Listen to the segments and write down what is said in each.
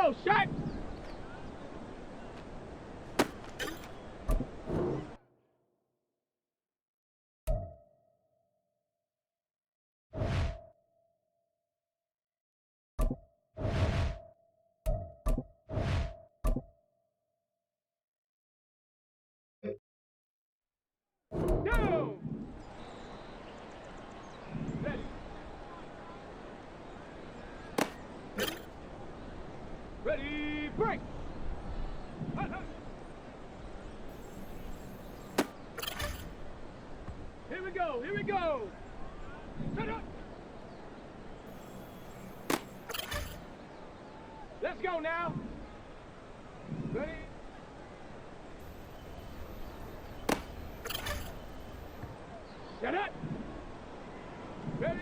go, shot! Go! Ready. Ready, break! Hut, hut. Here we go, here we go! Shut up! Let's go now! Ready? Shut up! Ready?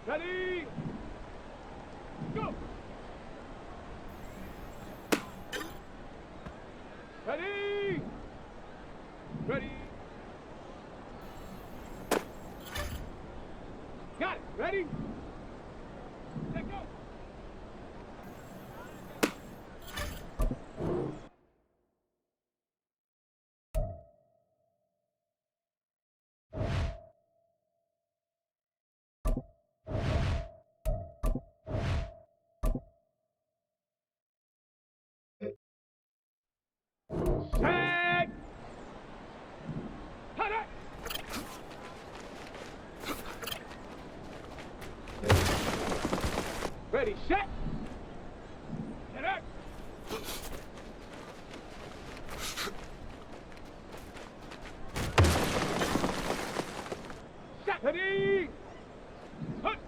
Ready? Go! Ready? Ready? Got it! Ready? Let go! Set! Hut it! Ready, set! Set up! Set! Ready! Hut!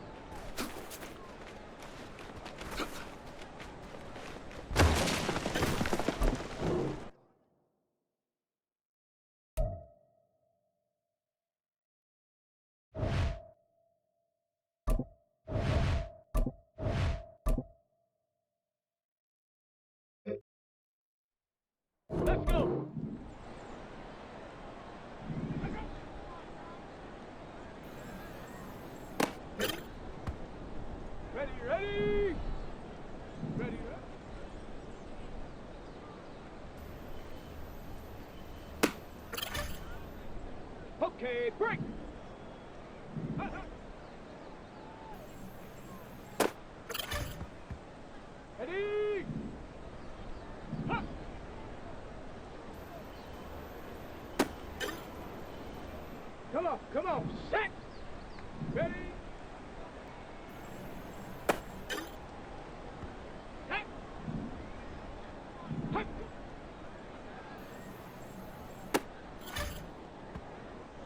Let's go! Ready, ready! Ready, ready! Okay, break! Hut, hut. Ready! Hut. Come on, set! Ready? Set! Hut.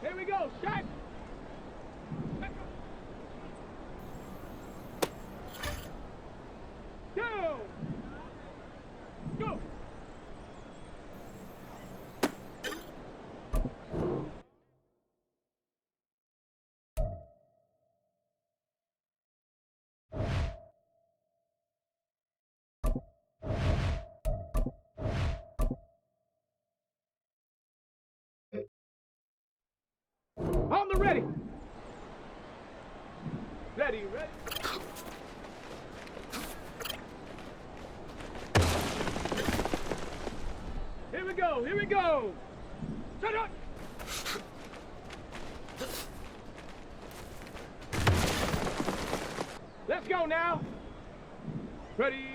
Here we go, set! Go! Go! On the ready! Ready, ready! Here we go, here we go! Shut up! Let's go now! Ready?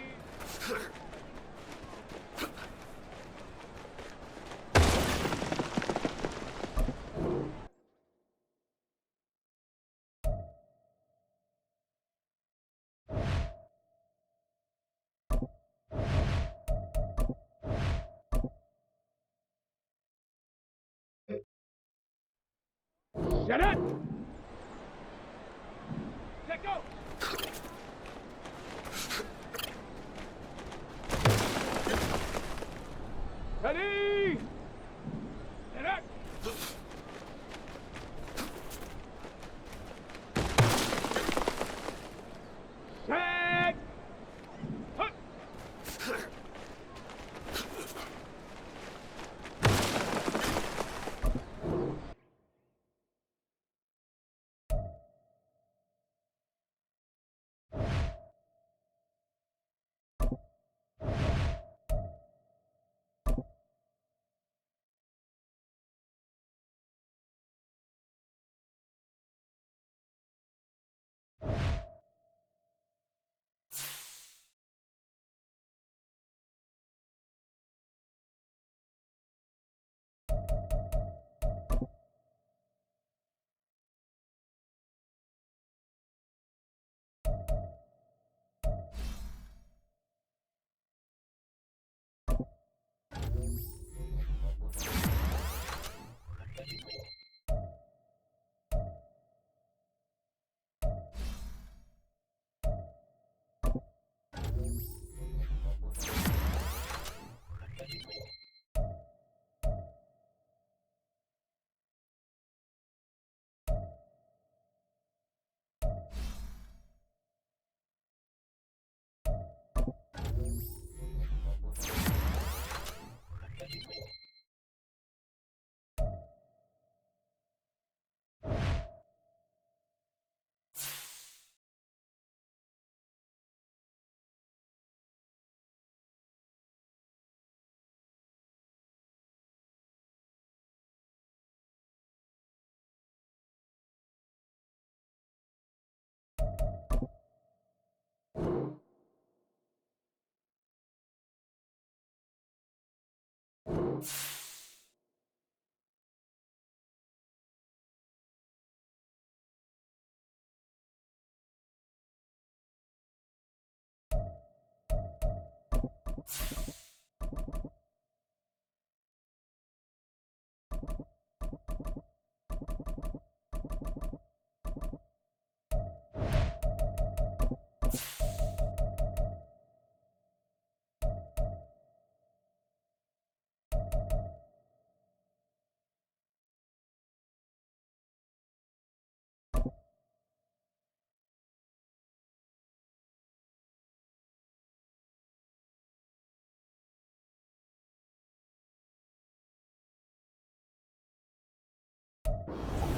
Shut up! Let go! Ready! Shut up! Set! Hut!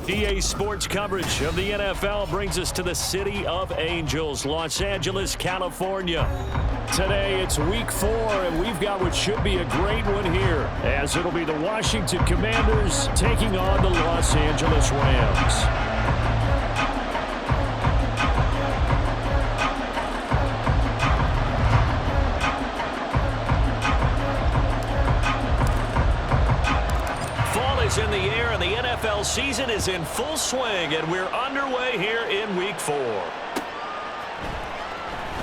EA Sports coverage of the NFL brings us to the City of Angels, Los Angeles, California. Today it's week 4, and we've got what should be a great one here, as it'll be the Washington Commanders taking on the Los Angeles Rams. In the air, and the NFL season is in full swing, and we're underway here in week 4.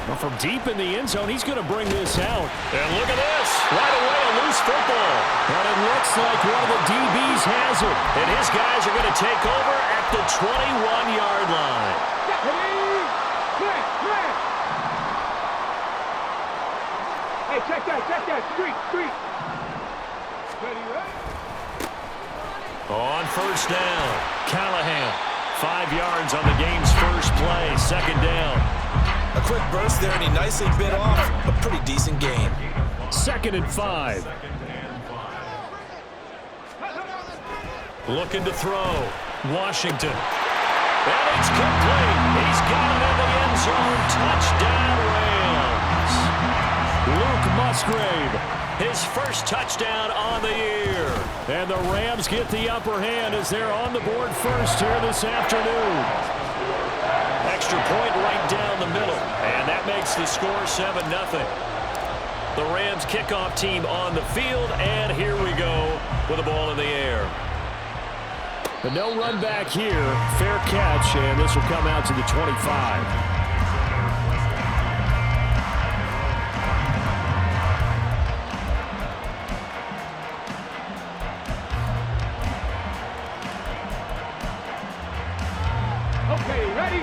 Well, from deep in the end zone, he's going to bring this out. And look at this. Right away, a loose football. And it looks like one of the DBs has it. And his guys are going to take over at the 21-yard line. Hey, check that. Street. Ready, right? On first down, Callahan. 5 yards on the game's first play. Second down. A quick burst there, and he nicely bit off a pretty decent gain. 2nd and 5. Looking to throw. Washington. And it's complete. He's got it in the end zone. Touchdown, Rams. Luke Musgrave. His first touchdown on the year. And the Rams get the upper hand as they're on the board first here this afternoon. Extra point right down the middle. And that makes the score 7-0. The Rams kickoff team on the field. And here we go with the ball in the air. But no run back here. Fair catch. And this will come out to the 25. Okay, ready?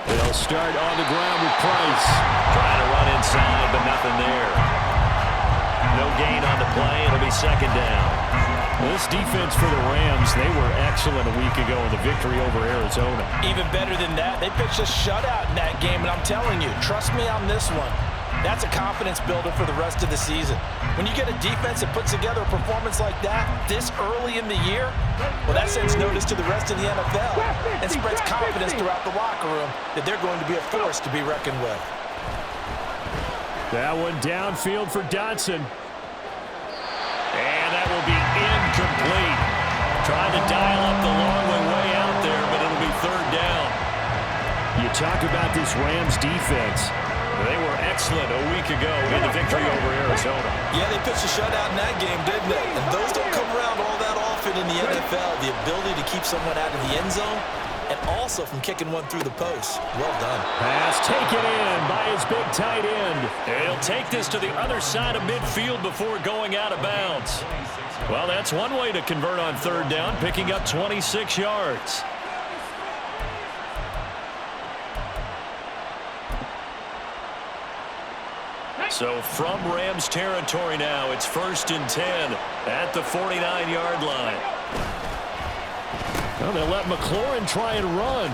They'll start on the ground with Price. Trying to run inside, but nothing there. No gain on the play. It'll be second down. Well, this defense for the Rams, they were excellent a week ago in the victory over Arizona. Even better than that, they pitched a shutout in that game, and I'm telling you, trust me on this one. That's a confidence builder for the rest of the season. When you get a defense that puts together a performance like that this early in the year, well, that sends notice to the rest of the NFL and spreads confidence throughout the locker room that they're going to be a force to be reckoned with. That one downfield for Dotson. And that will be incomplete. Trying to dial up the long way out there, but it'll be third down. You talk about this Rams defense. They were excellent a week ago in the victory over Arizona. Yeah, they pitched a shutout in that game, didn't they? And those don't come around all that often in the NFL. The ability to keep someone out of the end zone and also from kicking one through the post. Well done. Pass taken in by his big tight end. He'll take this to the other side of midfield before going out of bounds. Well, that's one way to convert on third down, picking up 26 yards. So from Rams territory now, it's 1st and 10 at the 49-yard line. Well, they'll let McLaurin try and run.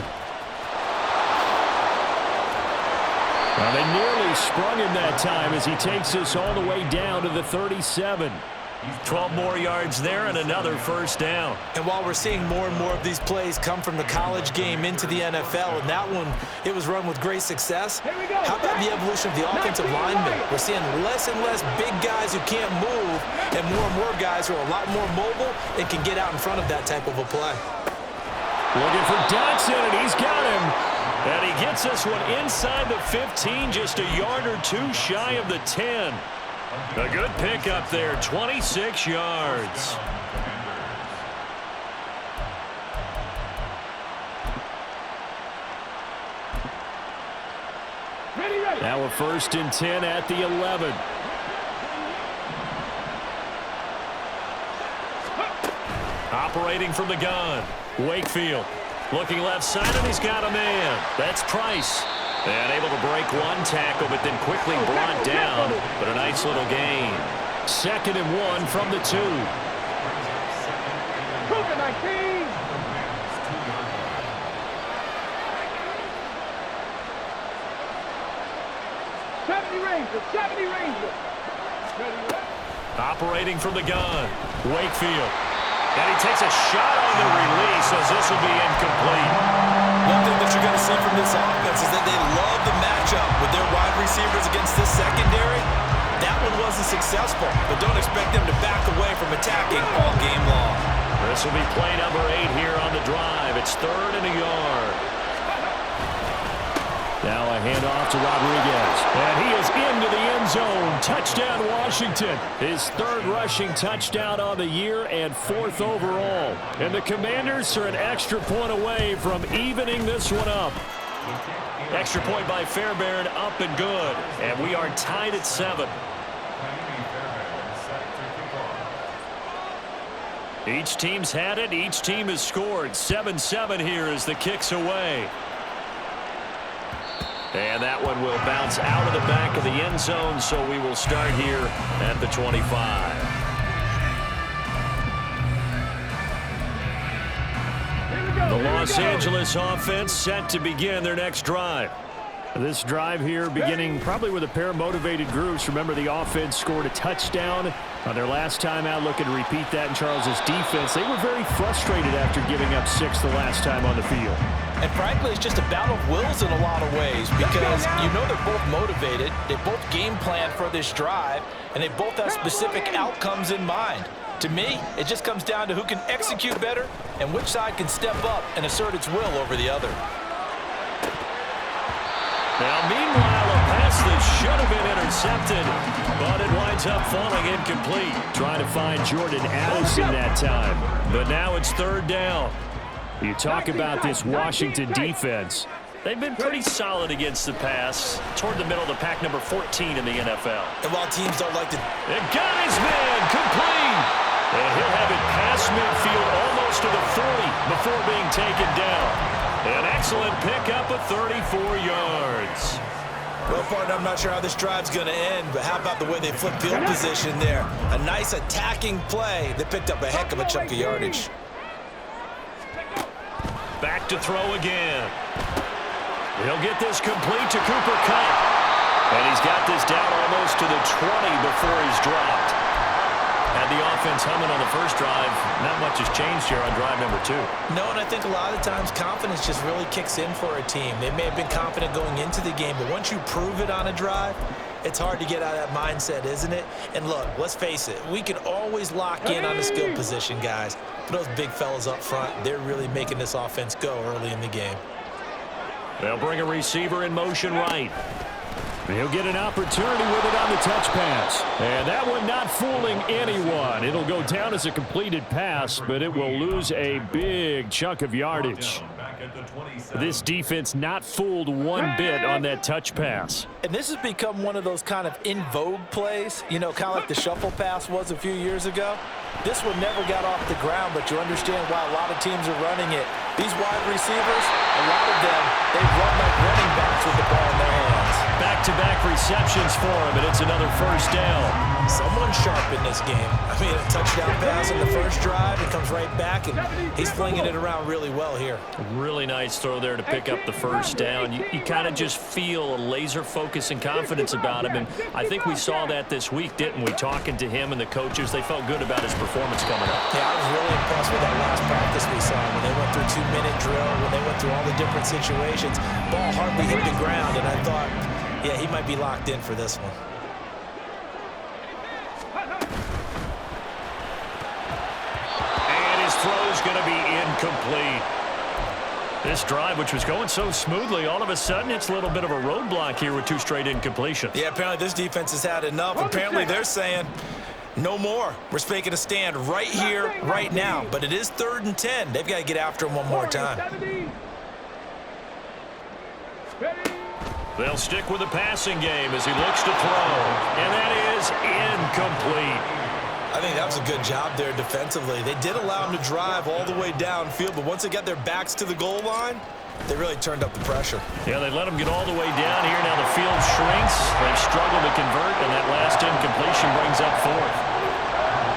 Well, they nearly sprung him that time as he takes this all the way down to the 37. 12 more yards there and another first down. And while we're seeing more and more of these plays come from the college game into the NFL, and that one, it was run with great success, how about the evolution of the offensive linemen? We're seeing less and less big guys who can't move and more guys who are a lot more mobile and can get out in front of that type of a play. Looking for Dotson, and he's got him. And he gets this one inside the 15, just a yard or two shy of the 10. A good pickup there, 26 yards. Now a 1st and 10 at the 11. Operating from the gun, Wakefield. Looking left side, and he's got a man. That's Price. And able to break one tackle, but then quickly brought down. But a nice little gain. 2nd and 1 from the 2. Cougar 19. '70 Rangers. Operating from the gun, Wakefield. And he takes a shot on the release as this will be incomplete. One thing that you're going to see from this offense is that they love the matchup with their wide receivers against this secondary. That one wasn't successful, but don't expect them to back away from attacking all game long. This will be play number 8 here on the drive. It's 3rd and a yard. Now a handoff to Rodriguez. And he is into the end zone. Touchdown, Washington. His 3rd rushing touchdown on the year and 4th overall. And the Commanders are an extra point away from evening this one up. Extra point by Fairbairn, up and good. And we are tied at 7. Each team's had it. Each team has scored. 7-7 here as the kick's away. And that one will bounce out of the back of the end zone, so we will start here at the 25. The Los Angeles offense set to begin their next drive. This drive here beginning probably with a pair of motivated groups. Remember, the offense scored a touchdown on their last time out. Looking to repeat that in Charles's defense. They were very frustrated after giving up 6 the last time on the field. And frankly, it's just a battle of wills in a lot of ways because you know they're both motivated. They both game plan for this drive, and they both have specific outcomes in mind. To me, it just comes down to who can execute better and which side can step up and assert its will over the other. Now, meanwhile, a pass that should have been intercepted, but it winds up falling incomplete. Trying to find Jordan Addison that time, but now it's 3rd down. You talk about this Washington defense. They've been pretty solid against the pass, toward the middle of the pack, number 14 in the NFL. And while teams don't like to... And got his man, complete! And he'll have it past midfield almost to the 40 before being taken down. An excellent pickup of 34 yards. Well, partner, I'm not sure how this drive's going to end, but how about the way they flip field position there? A nice attacking play that picked up a heck of a chunk of yardage. Back to throw again. He'll get this complete to Cooper Kupp. And he's got this down almost to the 20 before he's dropped. Had the offense humming on the first drive. Not much has changed here on drive number 2. No, and I think a lot of times confidence just really kicks in for a team. They may have been confident going into the game, but once you prove it on a drive, it's hard to get out of that mindset, isn't it? And look, let's face it, we can always lock in on the skill position, guys. But those big fellas up front, they're really making this offense go early in the game. They'll bring a receiver in motion right. He'll get an opportunity with it on the touch pass. And that one not fooling anyone. It'll go down as a completed pass, but it will lose a big chunk of yardage. This defense not fooled one bit on that touch pass. And this has become one of those kind of in vogue plays, you know, kind of like the shuffle pass was a few years ago. This one never got off the ground, but you understand why a lot of teams are running it. These wide receivers, a lot of them, they run like running backs with the ball in their hands. Back-to-back receptions for him, and it's another 1st down. Someone sharp in this game. I mean, a touchdown pass in the first drive. It comes right back, and he's flinging it around really well here. Really nice throw there to pick up the 1st down. You kind of just feel a laser focus and confidence about him, and I think we saw that this week, didn't we? Talking to him and the coaches, they felt good about his performance coming up. Yeah, I was really impressed with that last practice we saw when they went through 2-minute drill, when they went through all the different situations. Ball hardly hit the ground, and I thought, yeah, he might be locked in for this one. And his throw's going to be incomplete. This drive, which was going so smoothly, all of a sudden it's a little bit of a roadblock here with 2 straight incompletions. Yeah, apparently this defense has had enough. Apparently they're saying no more. We're making a stand right here, right now. But it is 3rd and 10. They've got to get after him one more time. They'll stick with the passing game as he looks to throw. And that is incomplete. I think that was a good job there defensively. They did allow him to drive all the way downfield, but once they got their backs to the goal line, they really turned up the pressure. Yeah, they let him get all the way down here. Now the field shrinks. They've struggled to convert, and that last incompletion brings up 4th.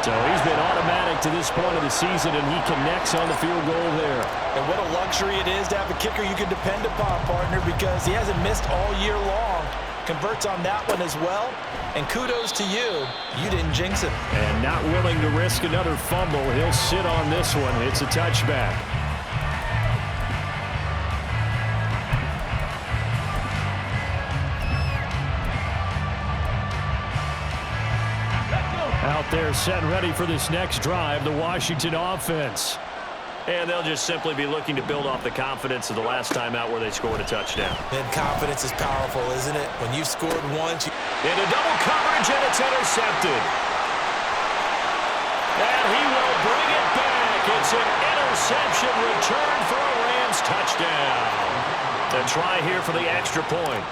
So he's been automatic to this point of the season, and he connects on the field goal there. And what a luxury it is to have a kicker you can depend upon, partner, because he hasn't missed all year long. Converts on that one as well. And kudos to you. You didn't jinx it. And not willing to risk another fumble. He'll sit on this one. It's a touchback. Out there set and ready for this next drive, the Washington offense. And they'll just simply be looking to build off the confidence of the last time out where they scored a touchdown. And confidence is powerful, isn't it? When you've scored once. Into double coverage, and it's intercepted. And he will bring it back. It's an interception return for a Rams touchdown. A try here for the extra point.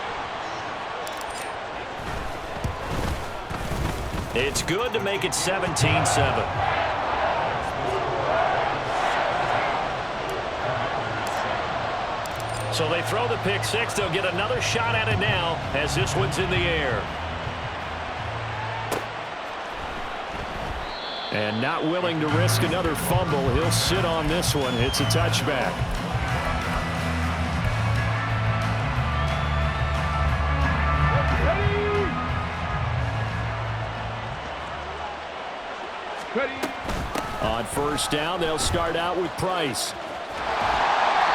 It's good to make it 17-7. So they throw the pick 6. They'll get another shot at it now as this one's in the air. And not willing to risk another fumble. He'll sit on this one. It's a touchback. On 1st down, they'll start out with Price.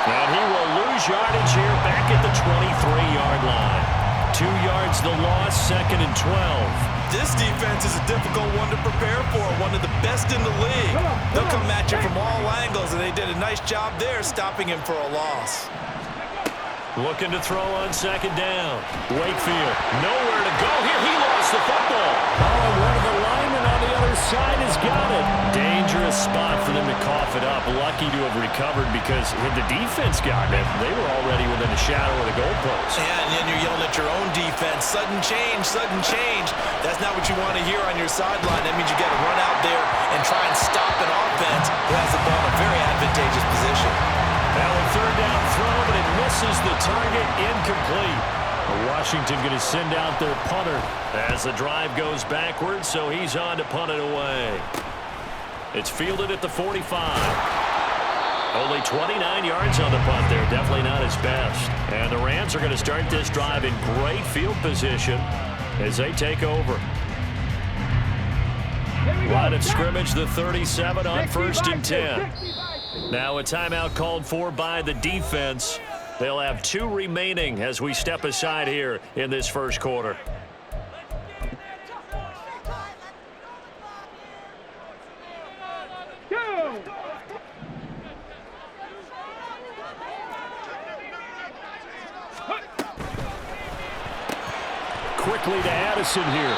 And he will lose yardage here back at the 23-yard line. 2 yards the loss, 2nd and 12. This defense is a difficult one to prepare for, one of the best in the league. They'll come at you from all angles, and they did a nice job there stopping him for a loss. Looking to throw on 2nd down. Wakefield, nowhere to go here. He lost the football. Oh, one of the linemen on the other side has got it. Dangerous spot for them to cough it up. Lucky to have recovered because had the defense gotten it, they were already within a shadow of the goalpost. Yeah, and then you're yelling at your own defense. Sudden change, sudden change. That's not what you want to hear on your sideline. That means you got to run out there and try and stop an offense who has the ball in a very advantageous position. Now a 3rd down throw, but it misses the target, incomplete. Washington going to send out their punter. As the drive goes backwards, so he's on to punt it away. It's fielded at the 45. Only 29 yards on the punt there. Definitely not his best. And the Rams are going to start this drive in great field position as they take over. Line of scrimmage, the 37 on 1st and 10. Now a timeout called for by the defense. They'll have 2 remaining as we step aside here in this 1st quarter. Quickly to Addison here.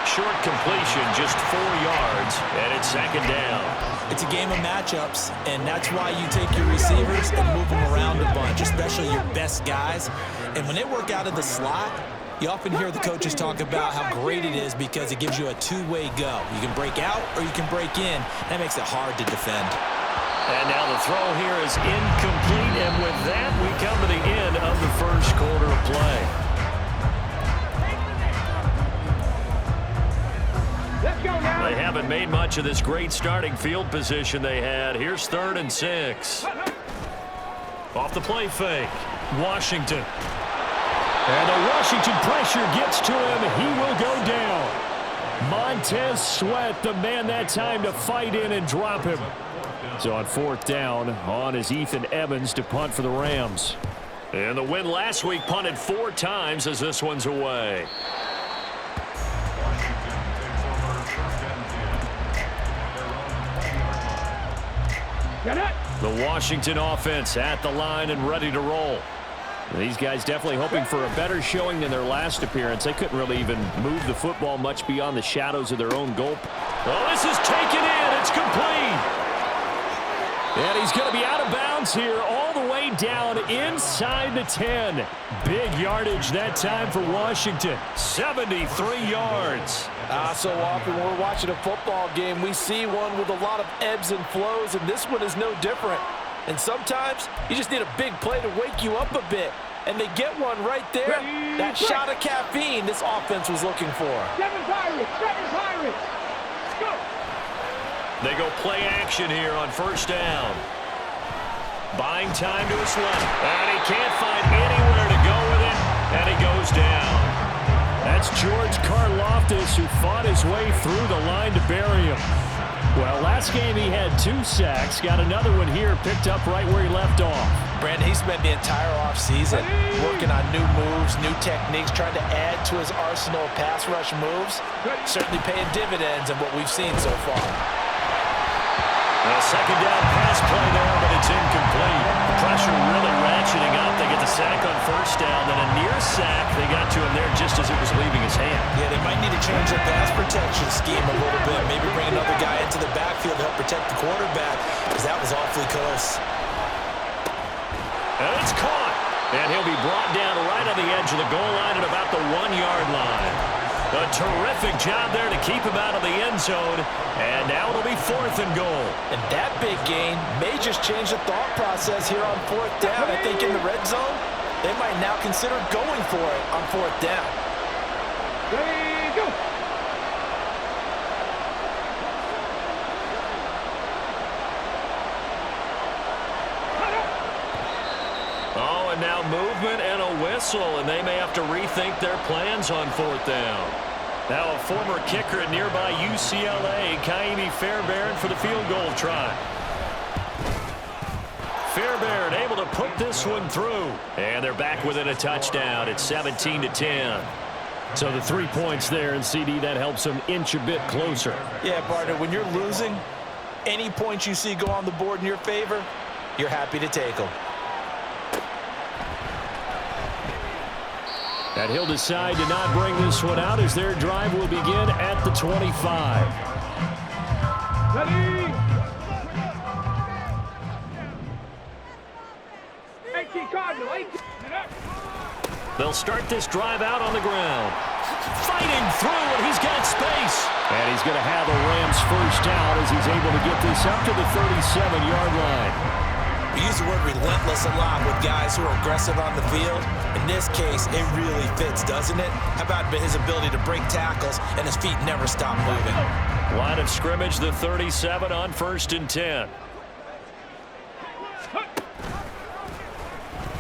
Short completion, just 4 yards, and it's 2nd down. It's a game of matchups, and that's why you take your receivers and move them around a bunch, especially your best guys. And when they work out of the slot, you often hear the coaches talk about how great it is because it gives you a 2-way go. You can break out or you can break in. That makes it hard to defend. And now the throw here is incomplete, and with that, we come to the end of the 1st quarter of play. They haven't made much of this great starting field position they had. Here's 3rd and 6. Off the play fake. Washington. And the Washington pressure gets to him. He will go down. Montez Sweat, the man that time to fight in and drop him. So on 4th down, on is Ethan Evans to punt for the Rams. And the win last week punted 4 times as this one's away. The Washington offense at the line and ready to roll. These guys definitely hoping for a better showing than their last appearance. They couldn't really even move the football much beyond the shadows of their own goal. Oh, this is taken in. It's complete. And he's going to be out of bounds here all the way down inside the 10. Big yardage that time for Washington. 73 yards. So often when we're watching a football game, we see one with a lot of ebbs and flows, and this one is no different. And sometimes you just need a big play to wake you up a bit. And they get one right there. That shot of caffeine this offense was looking for. Seven Pirates. Go. They go play action here on first down. Buying time to his left. And he can't find anywhere to go with it. And he goes down. That's George Karlaftis, who fought his way through the line to bury him. Well, last game he had 2 sacks. Got another one here, picked up right where he left off. Brandon, he spent the entire offseason working on new moves, new techniques, trying to add to his arsenal of pass rush moves. Certainly paying dividends in what we've seen so far. A second down pass play there, but it's incomplete. Pressure really ratcheting up. They get the sack on first down, then a near sack. They got to him there just as it was leaving his hand. Yeah, they might need to change their pass protection scheme a little bit. Maybe bring another guy into the backfield to help protect the quarterback, because that was awfully close. And it's caught. And he'll be brought down right on the edge of the goal line at about the 1-yard line. A terrific job there to keep him out of the end zone. And now it'll be 4th and goal. And that big gain may just change the thought process here on 4th down. I think in the red zone, they might now consider going for it on 4th down. Ready, go. Oh, and now movement and a whistle, and they may have to rethink their plans on 4th down. Now a former kicker at nearby UCLA, Kaimi Fairbairn, for the field goal try. Fairbairn able to put this one through. And they're back within a touchdown. It's 17-10. So the 3 points there, and CD, that helps them inch a bit closer. Yeah, partner, when you're losing, any points you see go on the board in your favor, you're happy to take them. And he'll decide to not bring this one out as their drive will begin at the 25. Ready. 18 Cardinal. 18. They'll start this drive out on the ground. Fighting through, and he's got space. And he's going to have a Rams first down as he's able to get this up to the 37-yard line. We use the word relentless a lot with guys who are aggressive on the field. In this case, it really fits, doesn't it? How about his ability to break tackles and his feet never stop moving? Line of scrimmage, the 37 on 1st and 10.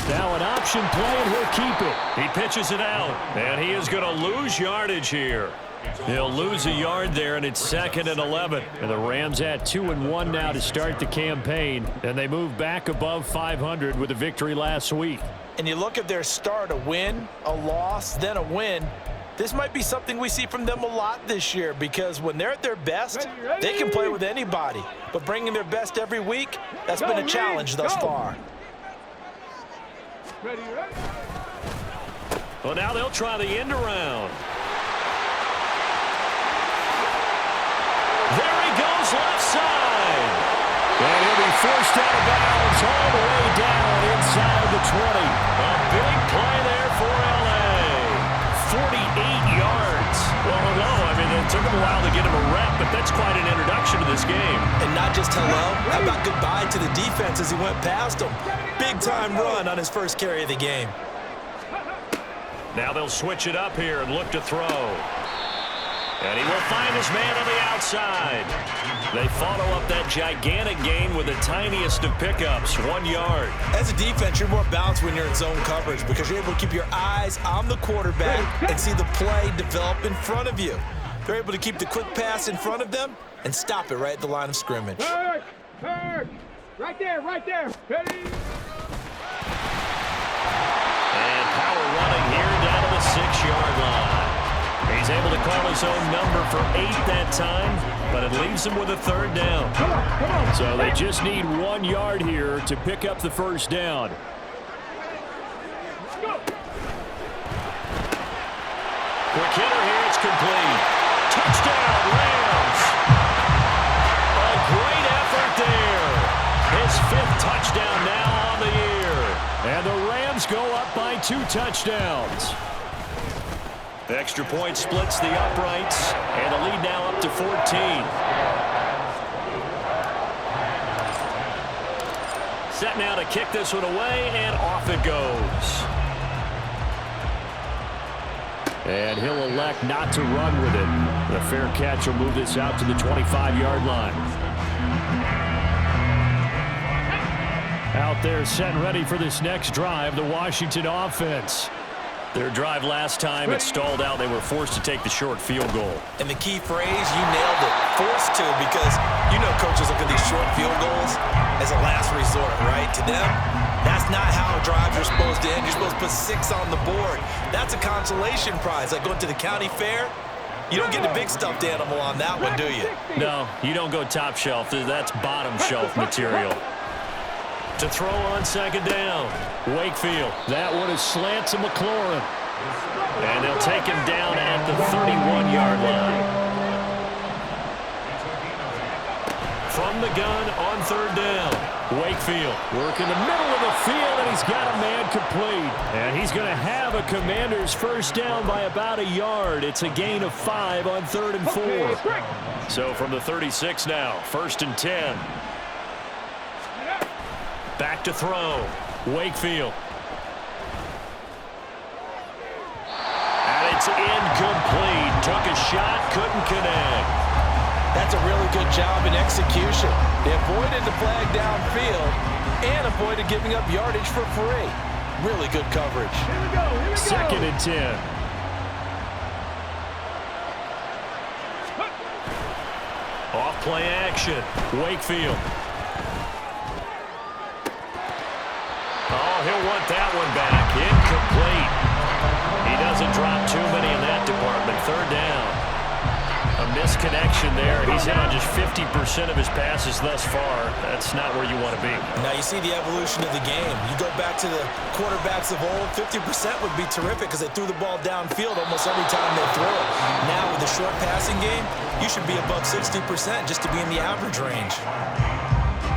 Now an option play, and he'll keep it. He pitches it out, and he is going to lose yardage here. He'll lose a yard there, and it's 2nd and 11. And the Rams at 2-1 now to start the campaign, and they move back above 500 with a victory last week. And you look at their start, a win, a loss, then a win. This might be something we see from them a lot this year, because when they're at their best, they can play with anybody. But bringing their best every week, that's been a challenge thus far. Ready. Well, now they'll try the end around. There he goes, left side. And he'll be forced out of bounds all the way down inside the 20. A big play there for L.A. 48 yards. Well, hello. I mean, it took him a while to get him a rep, but that's quite an introduction to this game. And not just hello. How about goodbye to the defense as he went past him? Big-time run on his first carry of the game. Now they'll switch it up here and look to throw. And he will find his man on the outside. They follow up that gigantic gain with the tiniest of pickups, 1 yard. As a defense, you're more balanced when you're in zone coverage because you're able to keep your eyes on the quarterback and see the play develop in front of you. They're able to keep the quick pass in front of them and stop it right at the line of scrimmage. Turk. Right there. Ready. And power running here down to the 6-yard line. He's He's able to call his own number for 8 that time, but it leaves him with a third down. So they just need 1 yard here to pick up the first down. Quick hitter here, it's complete. Touchdown, Rams. A great effort there. His 5th touchdown now on the year. And the Rams go up by 2 touchdowns. The extra point splits the uprights, and the lead now up to 14. Set now to kick this one away, and off it goes. And he'll elect not to run with it. The fair catch will move this out to the 25-yard line. Out there set and ready for this next drive, the Washington offense. Their drive last time, it stalled out. They were forced to take the short field goal. And the key phrase, you nailed it, forced to, because you know coaches look at these short field goals as a last resort, right? To them, that's not how drives are supposed to end. You're supposed to put 6 on the board. That's a consolation prize, like going to the county fair. You don't get the big stuffed animal on that one, do you? No, you don't go top shelf. That's bottom shelf material. To throw on second down, Wakefield. That one is slant to McLaurin. And they'll take him down at the 31-yard line. From the gun on third down, Wakefield working the middle of the field, and he's got a man complete. And he's going to have a Commander's first down by about a yard. It's a gain of 5 on 3rd and 4. So from the 36 now, 1st and 10. Back to throw. Wakefield. And it's incomplete. Took a shot, couldn't connect. That's a really good job in execution. They avoided the flag downfield and avoided giving up yardage for free. Really good coverage. Here we go. 2nd and 10. Off play action. Wakefield. Oh, he'll want that one back. Incomplete. He doesn't drop too many in that department. 3rd down. A misconnection there. He's hit on just 50% of his passes thus far. That's not where you want to be. Now you see the evolution of the game. You go back to the quarterbacks of old, 50% would be terrific because they threw the ball downfield almost every time they throw it. Now with the short passing game, you should be above 60% just to be in the average range.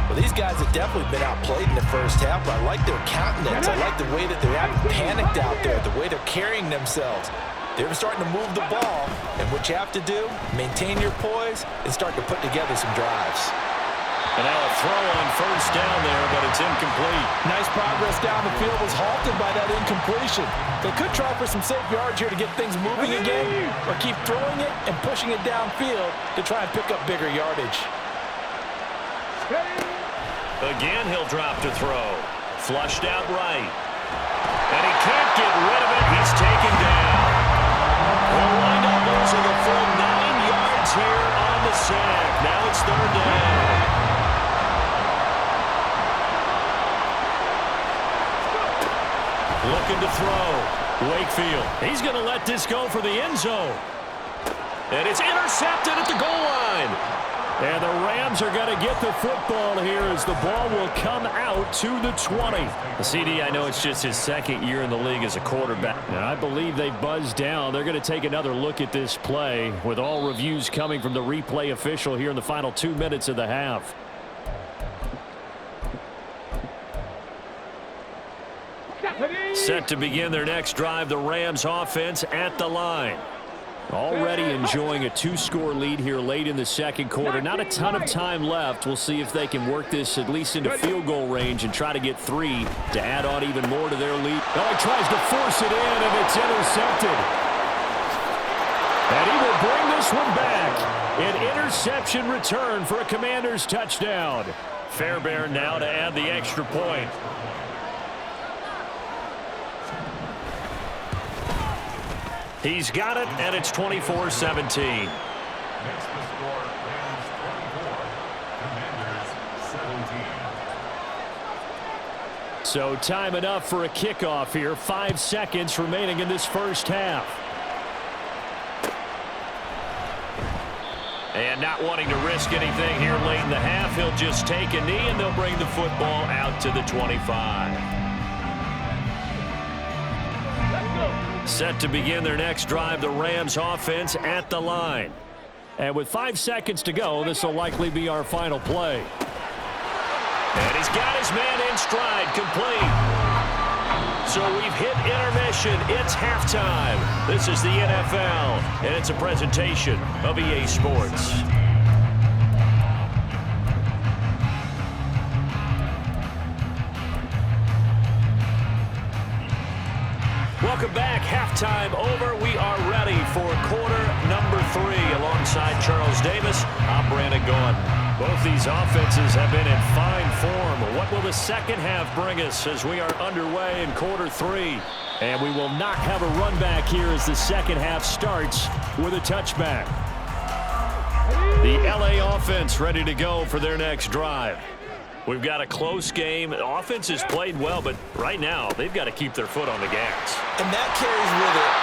Well, these guys have definitely been outplayed in the first half, but I like their countenance. I like the way that they haven't panicked out there, the way they're carrying themselves. They're starting to move the ball, and what you have to do, maintain your poise and start to put together some drives. And now a throw on first down there, but it's incomplete. Nice progress down the field was halted by that incompletion. They could try for some safe yards here to get things moving again, or keep throwing it and pushing it downfield to try and pick up bigger yardage. Again, he'll drop to throw. Flushed out right. And he can't get rid of it. He's taken down. We'll wind up losing a full 9 yards here on the sack. Now it's 3rd down. Looking to throw. Wakefield. He's going to let this go for the end zone. And it's intercepted at the goal line. And the Rams are going to get the football here as the ball will come out to the 20. CD, I know it's just his 2nd year in the league as a quarterback. And I believe they buzzed down. They're going to take another look at this play with all reviews coming from the replay official here in the final 2 minutes of the half. Set to begin their next drive, the Rams offense at the line. Already enjoying a 2-score lead here late in the 2nd quarter. Not a ton of time left. We'll see if they can work this at least into field goal range and try to get 3 to add on even more to their lead. Oh, he tries to force it in, and it's intercepted. And he will bring this one back. An interception return for a Commanders touchdown. Fairbairn now to add the extra point. He's got it, and it's 24-17. So time enough for a kickoff here. 5 seconds remaining in this first half. And not wanting to risk anything here late in the half, he'll just take a knee, and they'll bring the football out to the 25. Set to begin their next drive, the Rams offense at the line. And with 5 seconds to go, this will likely be our final play. And he's got his man in stride, complete. So we've hit intermission. It's halftime. This is the NFL, and it's a presentation of EA Sports. Welcome back. Halftime over. We are ready for quarter number 3. Alongside Charles Davis, I'm Brandon Gaudin. Both these offenses have been in fine form. What will the second half bring us as we are underway in quarter 3? And we will not have a run back here as the second half starts with a touchback. The LA offense ready to go for their next drive. We've got a close game. The offense has played well, but right now they've got to keep their foot on the gas. And that carries with it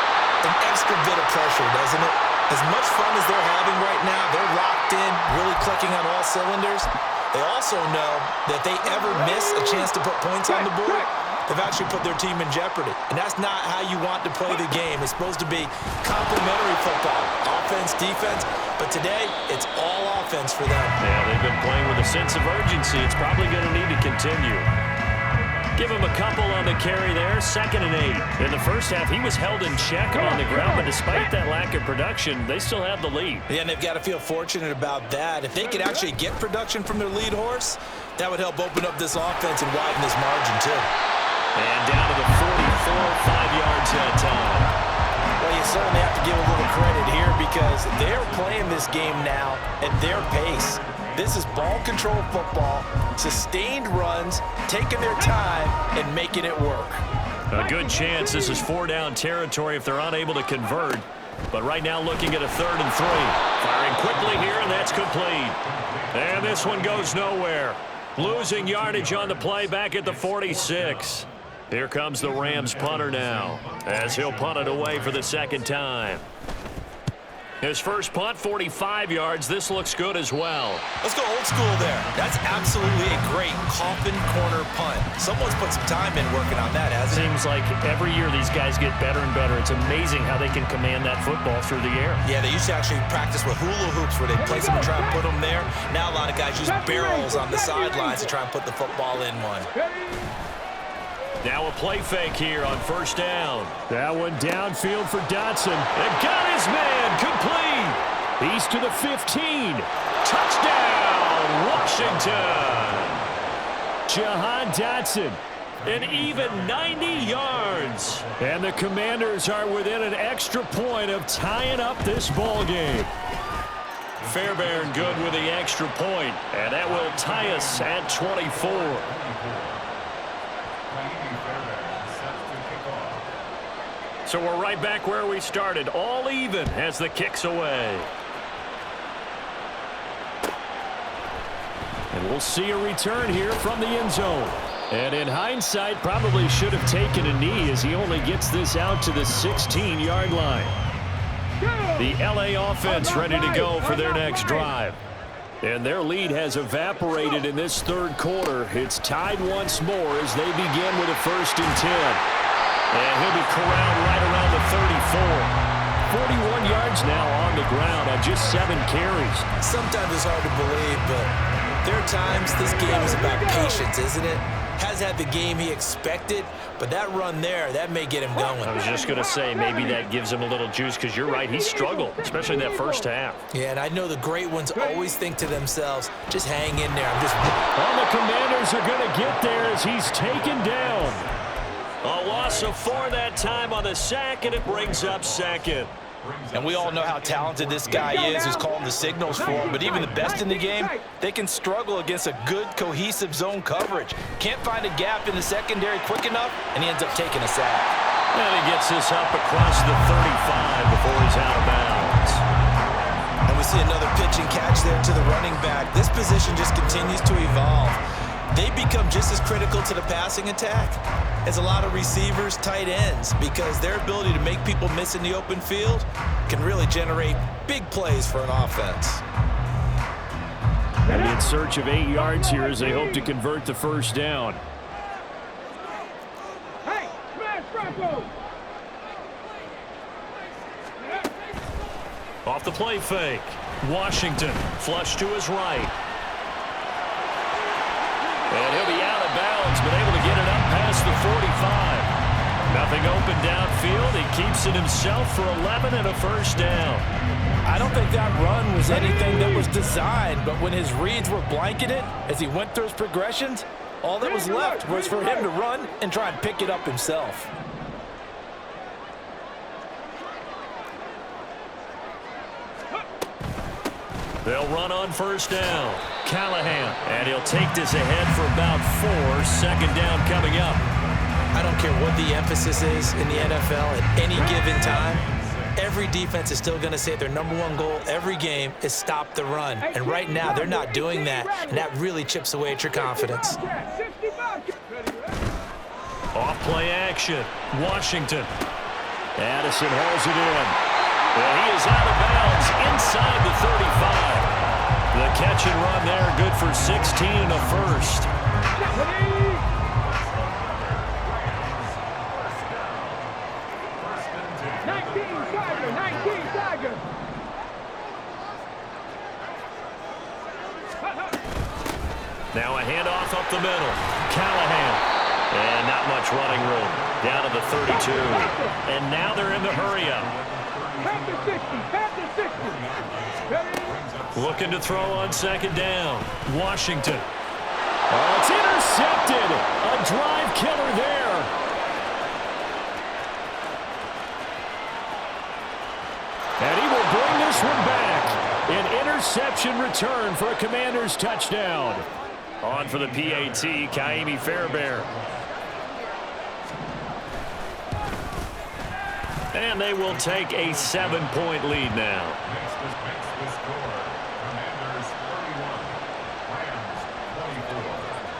an extra bit of pressure, doesn't it? As much fun as they're having right now, they're locked in, really clicking on all cylinders. They also know that if they ever miss a chance to put points on the board, they've actually put their team in jeopardy. And that's not how you want to play the game. It's supposed to be complementary football, offense, defense. But today, it's all offense for them. Yeah, they've been playing with a sense of urgency. It's probably going to need to continue. Give him a couple on the carry there, 2nd and 8. In the first half, he was held in check on the ground, but despite that lack of production, they still have the lead. Yeah, and they've got to feel fortunate about that. If they could actually get production from their lead horse, that would help open up this offense and widen this margin, too. And down to the 44, 5 yards that time. Well, you certainly have to give a little credit here because they're playing this game now at their pace. This is ball control football, sustained runs, taking their time, and making it work. A good chance this is 4-down territory if they're unable to convert. But right now looking at a 3rd and 3. Firing quickly here, and that's complete. And this one goes nowhere. Losing yardage on the play back at the 46. Here comes the Rams punter now, as he'll punt it away for the 2nd time. His first punt, 45 yards. This looks good as well. Let's go old school there. That's absolutely a great coffin corner punt. Someone's put some time in working on that, hasn't it? Seems like every year these guys get better and better. It's amazing how they can command that football through the air. Yeah, they used to actually practice with hula hoops where they place them and try and put them there. Now a lot of guys use barrels on the sidelines to try and put the football in one. Now a play fake here on 1st down. That one downfield for Dotson. And got his man complete. He's to the 15. Touchdown, Washington. Jahan Dotson. An even 90 yards. And the Commanders are within an extra point of tying up this ball game. Fairbairn good with the extra point. And that will tie us at 24. So we're right back where we started, all even as the kick's away. And we'll see a return here from the end zone. And in hindsight, probably should have taken a knee as he only gets this out to the 16-yard line. The LA offense ready to go for their next drive. And their lead has evaporated in this 3rd quarter. It's tied once more as they begin with a 1st and 10. And he'll be corralled right around the 34. 41 yards now on the ground on just 7 carries. Sometimes it's hard to believe, but there are times this game is about patience, isn't it? Has had the game he expected, but that run there, that may get him going. I was just going to say, maybe that gives him a little juice because you're right, he struggled, especially in that 1st half. Yeah, and I know the great ones always think to themselves, just hang in there. All the Commanders are going to get there as he's taken down. A loss of 4 that time on the sack, and it brings up 2nd. And we all know how talented this guy is who's calling the signals for him, but even the best in the game, they can struggle against a good, cohesive zone coverage. Can't find a gap in the secondary quick enough, and he ends up taking a sack. And he gets this up across the 35 before he's out of bounds. And we see another pitch and catch there to the running back. This position just continues to evolve. They become just as critical to the passing attack as a lot of receivers, tight ends, because their ability to make people miss in the open field can really generate big plays for an offense. And in search of 8 yards here as they hope to convert the first down. Hey, smash Bronco! Off the play fake. Washington flush to his right. And he'll be out of bounds, but able to get it up past the 45. Nothing open downfield. He keeps it himself for 11 and a first down. I don't think that run was anything that was designed, but when his reads were blanketed as he went through his progressions, all that was left was for him to run and try and pick it up himself. They'll run on first down. Callahan, and he'll take this ahead for about 4. Second down coming up. I don't care what the emphasis is in the NFL at any given time. Every defense is still going to say their #1 goal every game is stop the run. And right now, they're not doing that, and that really chips away at your confidence. Off play action. Washington. Addison hauls it in. And he is out of bounds inside the 35. The catch and run there, good for 16 and a first. 19 Tiger. Now a handoff up the middle. Callahan. And not much running room. Down to the 32. And now they're in the hurry-up. Back to 60. Back to 60. Looking to throw on second down. Washington. Oh, it's intercepted. A drive killer there. And he will bring this one back. An interception return for a Commanders touchdown. On for the PAT, Kaimi Fairbairn. And they will take a 7-point lead now.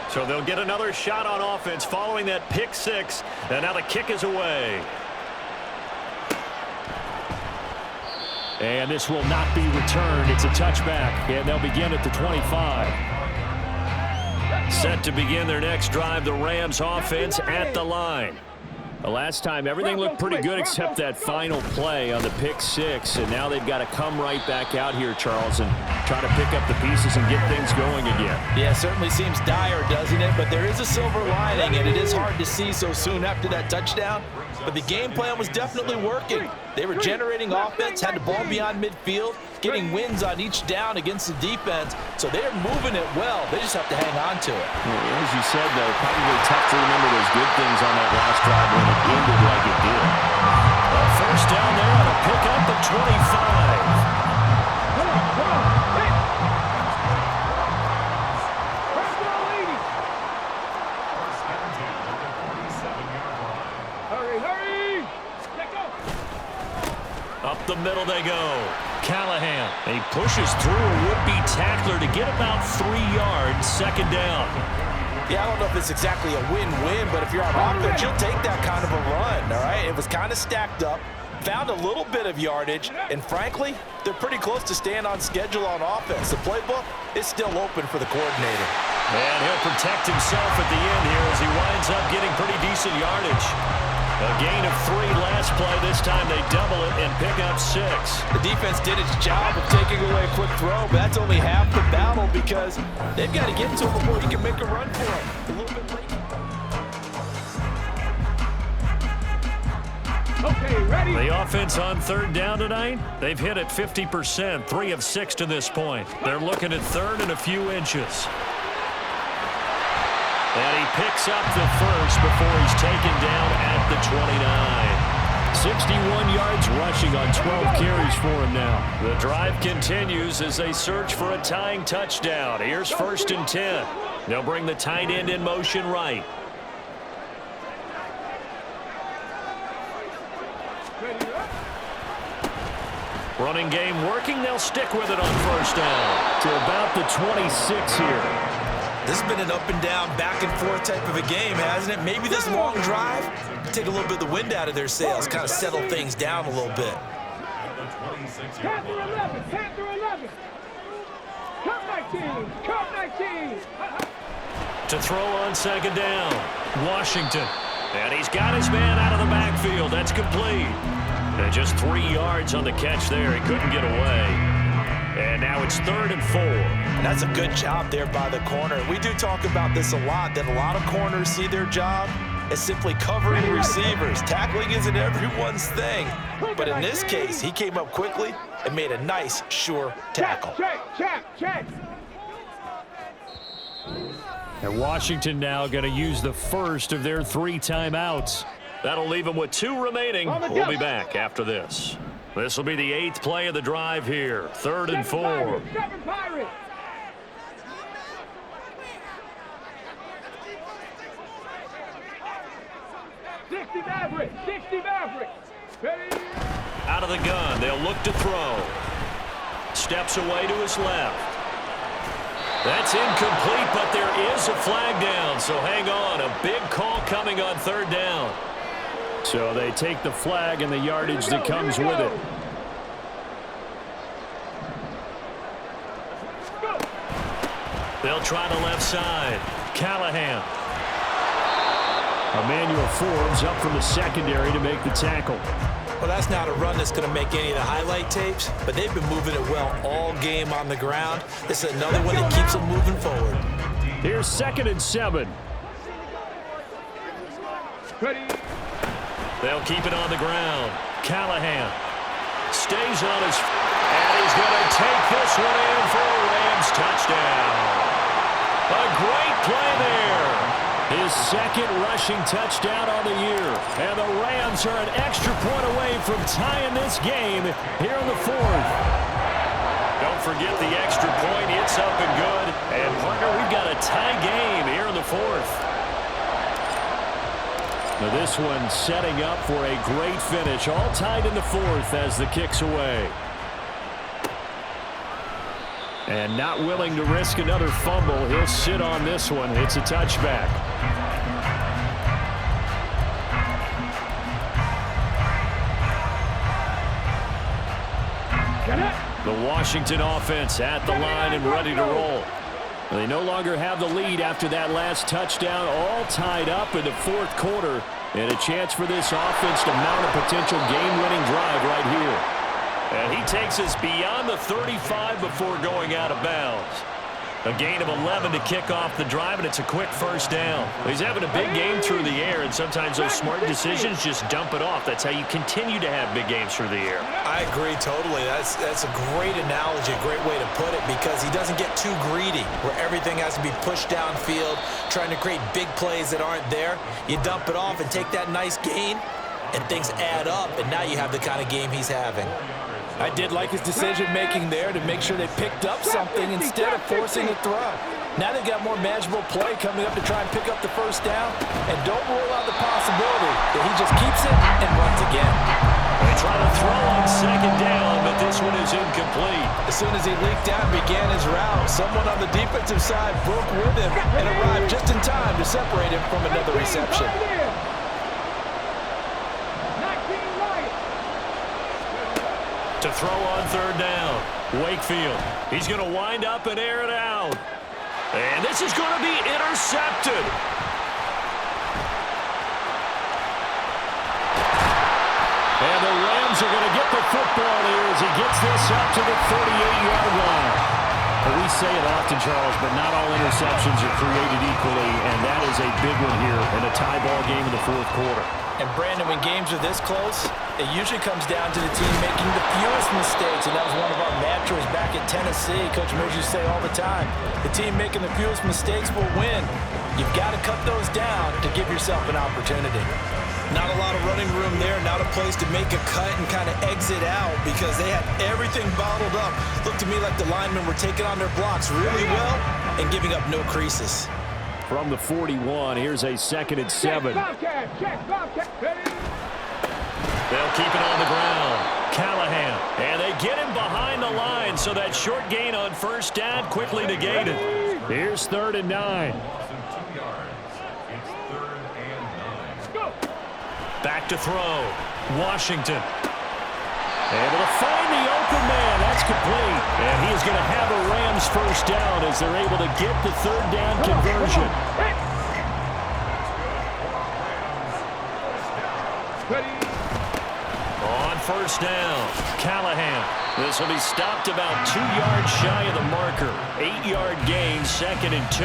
So they'll get another shot on offense following that pick 6. And now the kick is away. And this will not be returned. It's a touchback, and they'll begin at the 25. Set to begin their next drive, the Rams offense at the line. The last time, everything looked pretty good except that final play on the pick 6. And now they've got to come right back out here, Charles, and try to pick up the pieces and get things going again. Yeah, it certainly seems dire, doesn't it? But there is a silver lining, and it is hard to see so soon after that touchdown. But the game plan was definitely working. They were generating offense, had the ball beyond midfield, getting wins on each down against the defense. So they're moving it well. They just have to hang on to it. Well, as you said, though, probably tough to remember those good things on that last drive when it ended like it did. A first down there on a pickup at 25. Up the middle they go. Callahan. He pushes through a would-be tackler to get about 3 yards. Second down. Yeah, I don't know if it's exactly a win-win, but if you're on offense, you'll take that kind of a run, all right? It was kind of stacked up, found a little bit of yardage, and frankly, they're pretty close to staying on schedule on offense. The playbook is still open for the coordinator. And he'll protect himself at the end here as he winds up getting pretty decent yardage. A gain of 3 last play. This time they double it and pick up 6. The defense did its job of taking away a quick throw, but that's only half the battle because they've got to get to him before he can make a run for it. A little bit late. Okay, ready. The offense on third down tonight, they've hit it 50%, 3 of 6 to this point. They're looking at third and a few inches. And he picks up the first before he's taken down at the 29. 61 yards rushing on 12 carries for him now. The drive continues as they search for a tying touchdown. Here's first and 10. They'll bring the tight end in motion right. Running game working. They'll stick with it on first down. To about the 26 here. This has been an up and down, back and forth type of a game, hasn't it? Maybe this long drive take a little bit of the wind out of their sails, kind of settle things down a little bit. Count through 11, count through 11. Count 19, count 19. To throw on second down, Washington. And he's got his man out of the backfield. That's complete. And just 3 yards on the catch there. He couldn't get away. And now it's 3rd and 4. And that's a good job there by the corner. We do talk about this a lot, that a lot of corners see their job as simply covering receivers. Tackling isn't everyone's thing. But in this case, he came up quickly and made a nice, sure tackle. Check. And Washington now going to use the first of their 3 timeouts. That'll leave him with 2 remaining. We'll be back after this. This will be the 8th play of the drive here. 3rd and 4. 7 Pirates. Sixty Mavericks. Ready? Out of the gun, they'll look to throw. Steps away to his left. That's incomplete, but there is a flag down, so hang on. A big call coming on 3rd down. So they take the flag and the yardage that comes with it. They'll try the left side. Callahan. Emmanuel Forbes up from the secondary to make the tackle. Well, that's not a run that's going to make any of the highlight tapes, but they've been moving it well all game on the ground. This is another one that keeps them moving forward. Here's 2nd and 7. Ready? They'll keep it on the ground. Callahan stays on his and he's going to take this one in for a Rams touchdown. A great play there. His 2nd rushing touchdown on the year. And the Rams are an extra point away from tying this game here in the 4th. Don't forget the extra point. It's up and good. And, partner, we've got a tie game here in the 4th. Now this one setting up for a great finish. All tied in the 4th as the kick's away. And not willing to risk another fumble. He'll sit on this one. It's a touchback. The Washington offense at the line and ready to roll. They no longer have the lead after that last touchdown. All tied up in the 4th quarter. And a chance for this offense to mount a potential game-winning drive right here. And he takes us beyond the 35 before going out of bounds. A gain of 11 to kick off the drive, and it's a quick 1st down. He's having a big game through the air, and sometimes those smart decisions just dump it off. That's how you continue to have big games through the air. I agree totally. That's a great analogy, a great way to put it, because he doesn't get too greedy where everything has to be pushed downfield, trying to create big plays that aren't there. You dump it off and take that nice gain, and things add up, and now you have the kind of game he's having. I did like his decision-making there to make sure they picked up something instead of forcing a throw. Now they've got more manageable play coming up to try and pick up the 1st down, and don't rule out the possibility that he just keeps it and runs again. They try to throw on 2nd down, but this one is incomplete. As soon as he leaked out and began his route, someone on the defensive side broke with him and arrived just in time to separate him from another reception. To throw on 3rd down, Wakefield. He's going to wind up and air it out. And this is going to be intercepted. And the Rams are going to get the football here as he gets this up to the 38-yard line. Well, we say it often, Charles, but not all interceptions are created equally, and that is a big one here in a tie ball game in the 4th quarter. And, Brandon, when games are this close, it usually comes down to the team making the fewest mistakes, and that was one of our mantras back at Tennessee. Coach Merge used to say all the time, the team making the fewest mistakes will win. You've got to cut those down to give yourself an opportunity. Not a lot of running room there, not a place to make a cut and kind of exit out because they had everything bottled up. Looked to me like the linemen were taking on their blocks really well and giving up no creases. From the 41, here's a 2nd and 7. They'll keep it on the ground. Callahan, and they get him behind the line, so that short gain on first down quickly negated. Here's 3rd and 9. Back to throw. Washington. Able to find the open man. That's complete. And he's going to have a Rams first down as they're able to get the 3rd down conversion. On first down, Callahan. This will be stopped about 2 yards shy of the marker. 8-yard gain, 2nd and 2.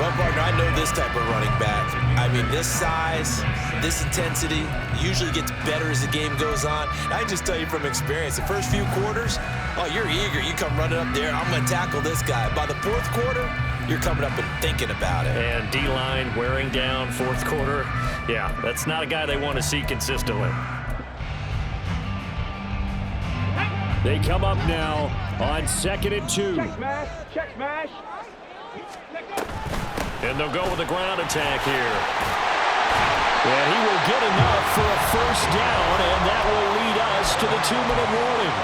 Well, partner, I know this type of running back. I mean, this size, this intensity usually gets better as the game goes on. And I can just tell you from experience, the first few quarters, oh, you're eager. You come running up there, I'm going to tackle this guy. By the 4th quarter, you're coming up and thinking about it. And D-line wearing down 4th quarter. Yeah, that's not a guy they want to see consistently. They come up now on 2nd and 2. Check smash. Check smash. And they'll go with a ground attack here. And he will get enough for a first down, and that will lead us to the 2-minute warning.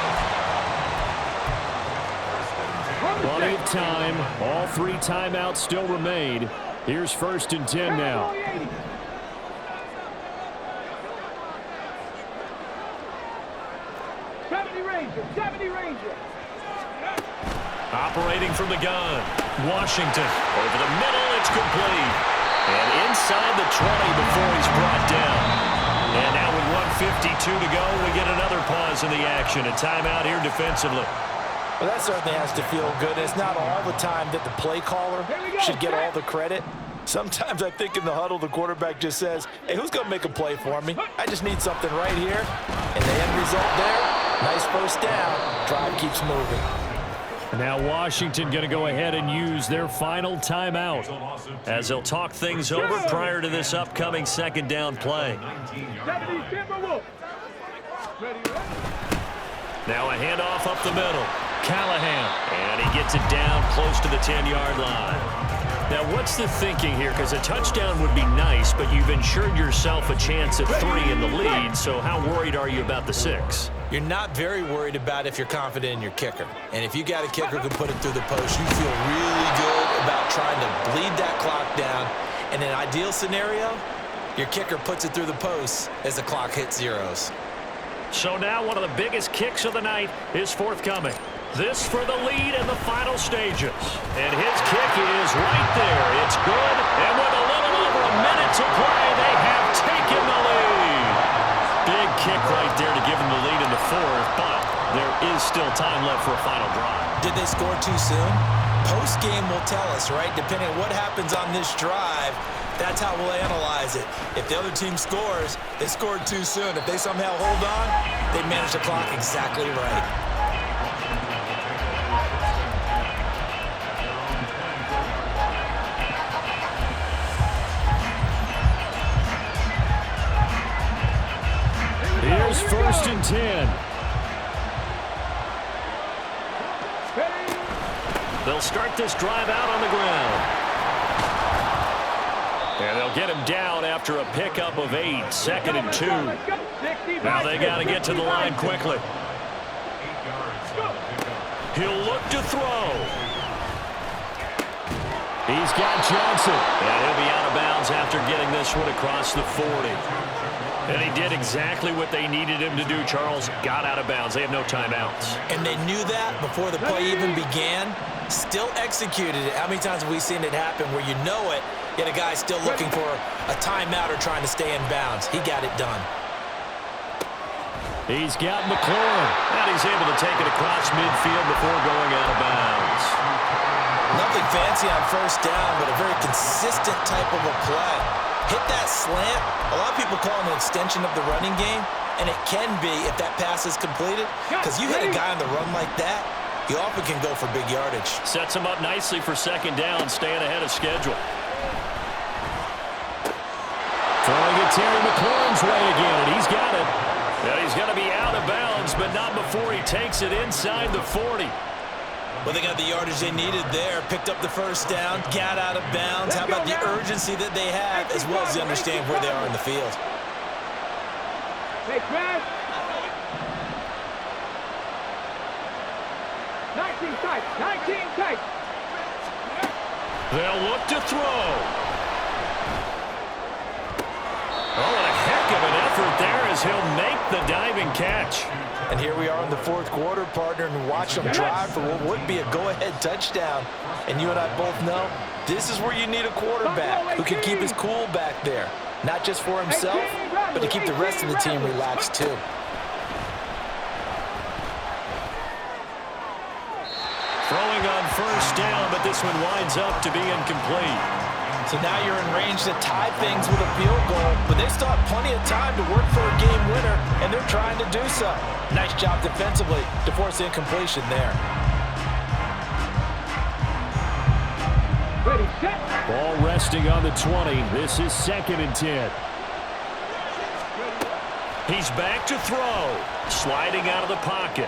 Plenty of time. All 3 timeouts still remain. Here's 1st and 10 now. 70 Ranger. Operating from the gun. Washington. Over the middle, it's complete. And inside the 20 before he's brought down. And now with 1:52 to go, we get another pause in the action. A timeout here defensively. Well, that certainly has to feel good. It's not all the time that the play caller should get all the credit. Sometimes I think in the huddle, the quarterback just says, hey, who's going to make a play for me? I just need something right here. And the end result there, nice first down. Drive keeps moving. Now Washington going to go ahead and use their final timeout as they'll talk things over prior to this upcoming 2nd down play. Now a handoff up the middle. Callahan, and he gets it down close to the 10-yard line. Now, what's the thinking here? Because a touchdown would be nice, but you've ensured yourself a chance at 3 in the lead, so how worried are you about the 6? You're not very worried about if you're confident in your kicker. And if you got a kicker who can put it through the post, you feel really good about trying to bleed that clock down. In an ideal scenario, your kicker puts it through the post as the clock hits zeros. So now one of the biggest kicks of the night is forthcoming. This for the lead in the final stages. And his kick is right there. It's good. And with a little over a minute to play, they have taken the lead. Big kick right there to give them the lead in the 4th, but there is still time left for a final drive. Did they score too soon? Post-game will tell us, right? Depending on what happens on this drive, that's how we'll analyze it. If the other team scores, they scored too soon. If they somehow hold on, they manage the clock exactly right. Here's 1st and 10. They'll start this drive out on the ground. And they'll get him down after a pickup of 8, 2nd and 2. Now they got to get to the line quickly. He'll look to throw. He's got Johnson. And he'll be out of bounds after getting this one across the 40. And he did exactly what they needed him to do, Charles. Got out of bounds. They have no timeouts. And they knew that before the play even began. Still executed it. How many times have we seen it happen where you know it, yet a guy's still looking for a timeout or trying to stay in bounds? He got it done. He's got McLaurin. And he's able to take it across midfield before going out of bounds. Nothing fancy on first down, but a very consistent type of a play. Hit that slant. A lot of people call it an extension of the running game, and it can be if that pass is completed, because you hit a guy on the run like that, he often can go for big yardage. Sets him up nicely for 2nd down, staying ahead of schedule. Throwing it Terry McLaurin's way again, and he's got it. And he's going to be out of bounds, but not before he takes it inside the 40. Well, they got the yardage they needed there, picked up the first down, got out of bounds. How about the urgency that they have, as well as they understand where they are in the field? Hey, Chris. 19 tight. 19 tight. They'll look to throw. Oh, and a heck of an effort there as he'll make the diving catch. And here we are in the fourth quarter, partner, and watch them drive for what would be a go-ahead touchdown. And you and I both know this is where you need a quarterback who can keep his cool back there. Not just for himself, but to keep the rest of the team relaxed too. Throwing on first down, but this one winds up to be incomplete. So now you're in range to tie things with a field goal, but they still have plenty of time to work for a game winner, and they're trying to do so. Nice job defensively to force incompletion there. Ready, set. Ball resting on the 20. This is 2nd and 10. He's back to throw. Sliding out of the pocket.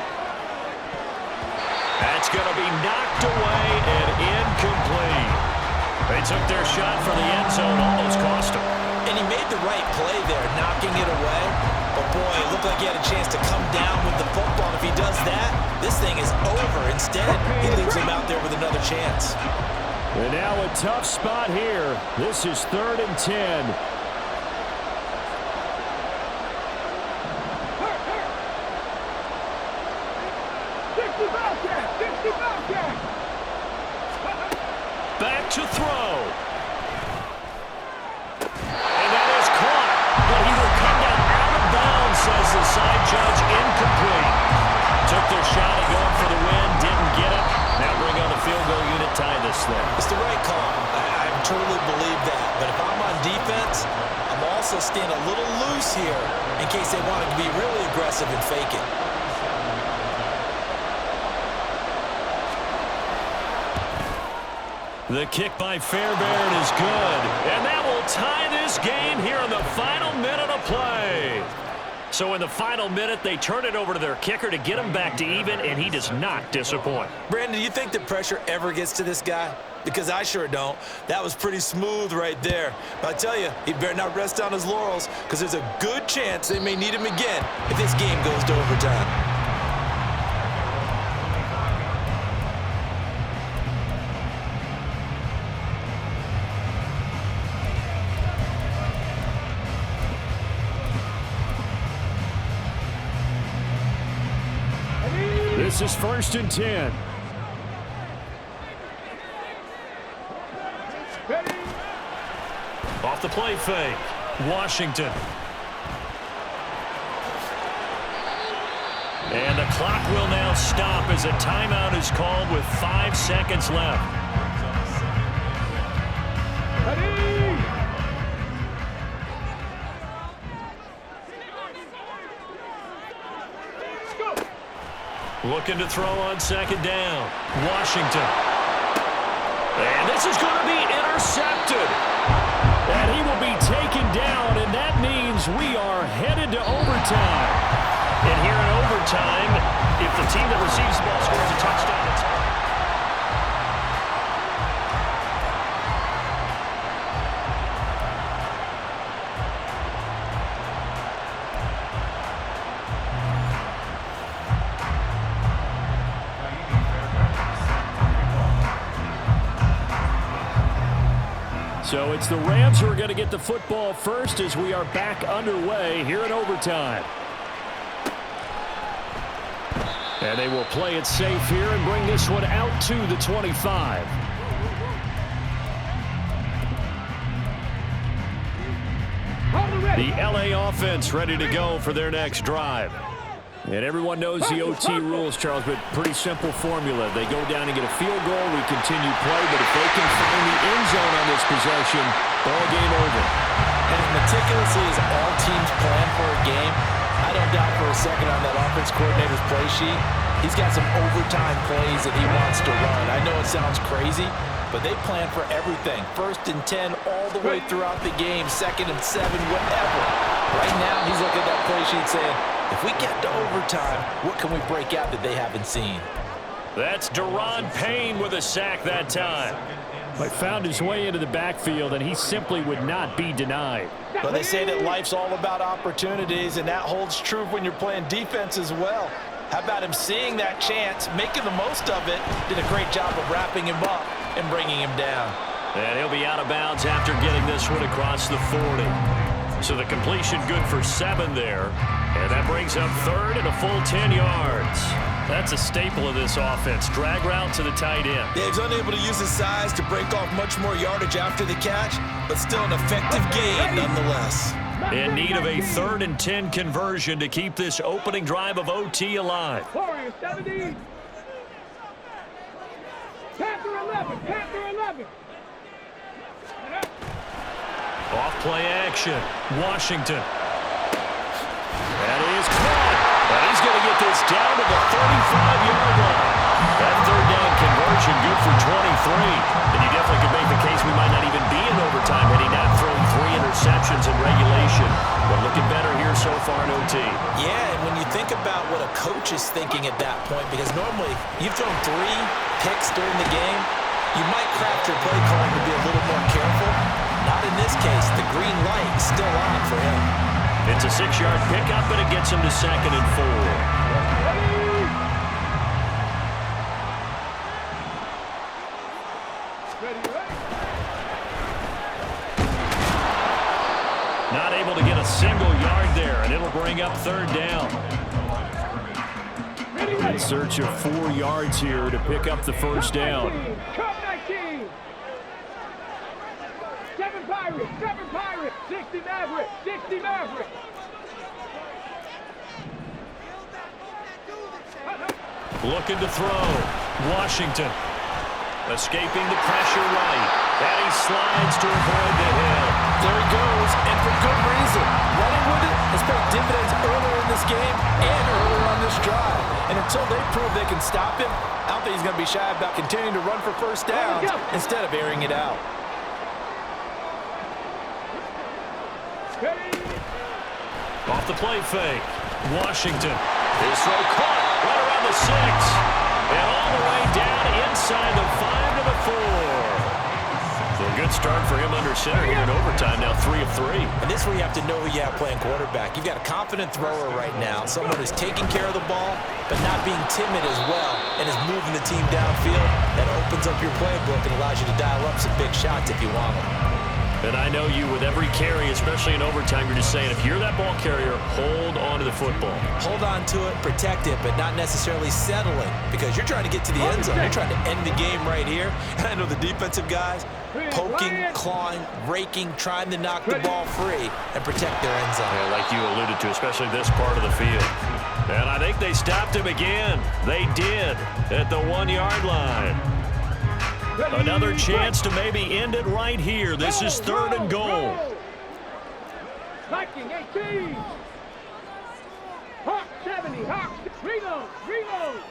That's going to be knocked away and incomplete. They took their shot for the end zone, almost cost him. And he made the right play there, knocking it away. But boy, it looked like he had a chance to come down with the football. If he does that, this thing is over. Instead, he leaves him out there with another chance. And now a tough spot here. This is 3rd and 10. Back to throw. And that is caught. But he will come down out of bounds, says the side judge. Incomplete. Took their shot at going for the win. Didn't get it. Now bring on the field goal unit, tie this thing. It's the right call. I truly believe that. But if I'm on defense, I'm also staying a little loose here in case they wanted to be really aggressive and fake it. The kick by Fairbairn is good. And that will tie this game here in the final minute of play. So in the final minute, they turn it over to their kicker to get him back to even, and he does not disappoint. Brandon, do you think the pressure ever gets to this guy? Because I sure don't. That was pretty smooth right there. But I tell you, he better not rest on his laurels, because there's a good chance they may need him again if this game goes to overtime. This is 1st and 10. Off the play fake. Washington. And the clock will now stop as a timeout is called with 5 seconds left. Looking to throw on 2nd down. Washington. And this is going to be intercepted. And he will be taken down, and that means we are headed to overtime. And here in overtime, if the team that receives the ball scores a touchdown, it's... So it's the Rams who are going to get the football first as we are back underway here in overtime. And they will play it safe here and bring this one out to the 25. The LA offense ready to go for their next drive. And everyone knows the OT rules, Charles, but pretty simple formula. They go down and get a field goal, we continue play, but if they can find the end zone on this possession, ball game over. And as meticulously as all teams plan for a game, I don't doubt for a second on that offense coordinator's play sheet, he's got some overtime plays that he wants to run. I know it sounds crazy, but they plan for everything. 1st and 10 all the way throughout the game, 2nd and 7, whatever. Right now, he's looking at that play sheet saying, if we get to overtime, what can we break out that they haven't seen? That's Daron Payne with a sack that time. But found his way into the backfield, and he simply would not be denied. But they say that life's all about opportunities, and that holds true when you're playing defense as well. How about him seeing that chance, making the most of it, did a great job of wrapping him up and bringing him down. And he'll be out of bounds after getting this one across the 40. So the completion good for 7 there. And that brings up third and a full 10 yards. That's a staple of this offense. Drag route to the tight end. Yeah, he's unable to use his size to break off much more yardage after the catch, but still an effective gain nonetheless. In need of a 3rd and 10 conversion to keep this opening drive of OT alive. Warriors 70. Panther 11. Panther 11. Off play action. Washington. That is caught. And he's going to get this down to the 35-yard line. That 3rd down conversion good for 23. And you definitely could make the case we might not even be in overtime had he not thrown 3 interceptions in regulation. But looking better here so far in OT. Yeah, and when you think about what a coach is thinking at that point, because normally you've thrown 3 picks during the game, you might craft your play calling to be a little more careful. Not in this case. The green light is still on for him. It's a 6-yard pickup, and it gets him to 2nd and 4. Not able to get a single yard there, and it'll bring up 3rd down. In search of 4 yards here to pick up the first down. Cup 19. 7 Pirates. 7 Pirates. 60 Mavericks. 60 Mavericks. Looking to throw. Washington. Escaping the pressure right. And he slides to avoid the hit. There he goes, and for good reason. Running with it has paid dividends earlier in this game and earlier on this drive. And until they prove they can stop him, I don't think he's going to be shy about continuing to run for first downs instead of airing it out. Off the play fake. Washington. His throw caught right around the 6. And all the way down inside the 5 to the 4. So a good start for him under center here in overtime. Now 3 of 3. And this is where you have to know who you have playing quarterback. You've got a confident thrower right now, someone who's taking care of the ball, but not being timid as well, and is moving the team downfield. That opens up your playbook and allows you to dial up some big shots if you want them. And I know you, with every carry, especially in overtime, you're just saying, if you're that ball carrier, hold on to the football. Hold on to it, protect it, but not necessarily settling, because you're trying to get to the end zone. You're trying to end the game right here. And I know the defensive guys poking, clawing, raking, trying to knock the ball free and protect their end zone. Yeah, like you alluded to, especially this part of the field. And I think they stopped him again. They did at the 1-yard line. Another chance to maybe end it right here. This is 3rd and goal. Viking 18. Hawk 70. Hawk. Reload. Reload.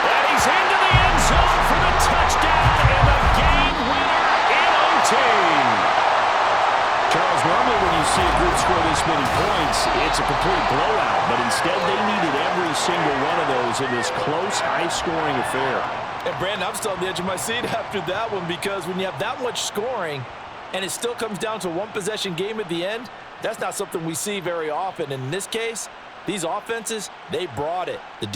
And he's into the end zone for the touchdown and the game winner in OT. Charles, normally when you see a group score this many points, it's a complete blowout. But instead, they needed every single one of those in this close, high-scoring affair. And, Brandon, I'm still on the edge of my seat after that one, because when you have that much scoring and it still comes down to a one-possession game at the end, that's not something we see very often. In this case, these offenses, they brought it. The